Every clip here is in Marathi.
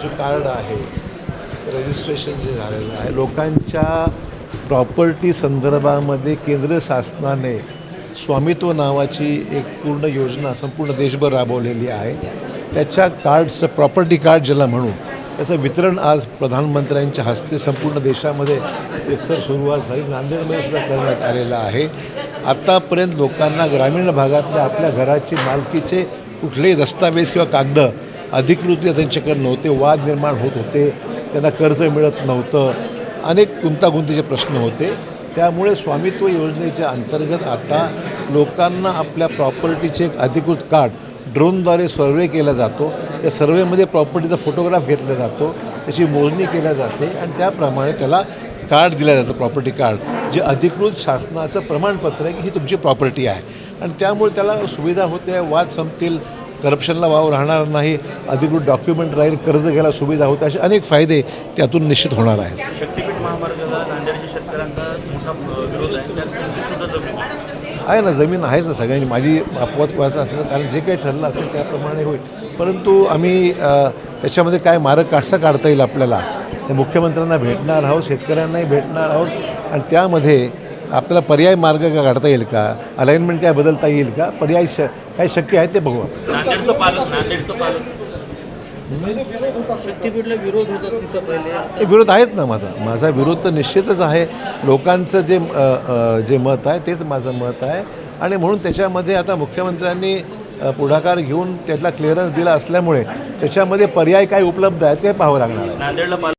जो कार्ड आहे रजिस्ट्रेशन जे झालेलं आहे लोकांच्या प्रॉपर्टी संदर्भामध्ये केंद्र शासनाने स्वामित्व नावाची एक पूर्ण योजना संपूर्ण देशभर राबवलेली आहे. त्याच्या कार्ड्सचं प्रॉपर्टी कार्ड ज्याला म्हणू त्याचं वितरण आज प्रधानमंत्र्यांच्या हस्ते संपूर्ण देशामध्ये एकसर सुरुवात झाली. नांदेडमध्ये सुद्धा करण्यात आलेलं आहे. आत्तापर्यंत लोकांना ग्रामीण भागातल्या आपल्या घराची मालकीचे कुठलेही दस्तावेज किंवा कागद अधिकृतरित्या त्यांच्याकडे नव्हते. वाद निर्माण होत होते. त्यांना कर्ज मिळत नव्हतं. अनेक गुंतागुंतीचे प्रश्न होते. त्यामुळे स्वामित्व योजनेच्या अंतर्गत आता लोकांना आपल्या प्रॉपर्टीचे एक अधिकृत कार्ड ड्रोनद्वारे सर्वे केला जातो. त्या सर्वेमध्ये प्रॉपर्टीचा फोटोग्राफ घेतला जातो. त्याची मोजणी केली जाते आणि त्याप्रमाणे त्याला कार्ड दिलं जातं प्रॉपर्टी कार्ड जे अधिकृत शासनाचं प्रमाणपत्र आहे की ही तुमची प्रॉपर्टी आहे. आणि त्यामुळे त्याला सुविधा होते. वाद संपतील. करप्शनला वाव राहणार नाही. अधिकृत डॉक्युमेंट राहील. कर्ज घ्यायला सुविधा होते. असे अनेक फायदे त्यातून निश्चित होणार आहेत. शक्तीपीठ महामार्गाला नांदेडच्या शेतकऱ्यांचा मोठा विरोध आहे. त्यात तुमचीसुद्धा जमीन आहे ना. जमीन आहेच ना सगळ्यांनी. माझी अपवाद व्हायचं असेल कारण जे काही ठरलं असेल त्याप्रमाणे होईल. परंतु आम्ही त्याच्यामध्ये काय मार्ग कसा काढता येईल आपल्याला ते मुख्यमंत्र्यांना भेटणार आहोत. शेतकऱ्यांनाही भेटणार आहोत. आणि त्यामध्ये आपल्याला पर्याय मार्ग का काढता येईल का अलाइनमेंट काय बदलता येईल का पर्याय काय शक्य आहे ते बघू. नांदेडचं पालक शक्तीपीठला विरोध होता तुमचा पहिले. विरोध आहेत ना. माझा विरोध तर निश्चितच आहे. लोकांचं जे मत आहे तेच माझं मत आहे. आणि म्हणून त्याच्यामध्ये आता मुख्यमंत्र्यांनी पुढाकार घेऊन त्यातला क्लिअरन्स दिला असल्यामुळे त्याच्यामध्ये पर्याय काय उपलब्ध आहेत ते पाहावं लागणार आहे. नांदेडला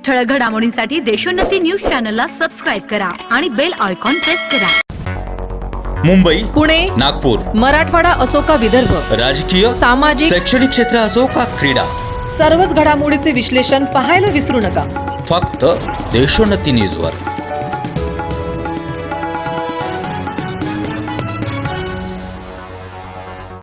ठळक घडामोडींसाठी देशोन्नती न्यूज चॅनलला सबस्क्राईब करा आणि बेल आयकॉन प्रेस करा. मुंबई, पुणे, नागपूर, मराठवाडा असो का विदर्भ, राजकीय, सामाजिक, शैक्षणिक क्षेत्र असो का क्रीडा, सर्वच घडामोडीचे विश्लेषण पाहायला विसरू नका. फक्त देशोन्नती न्यूजवर.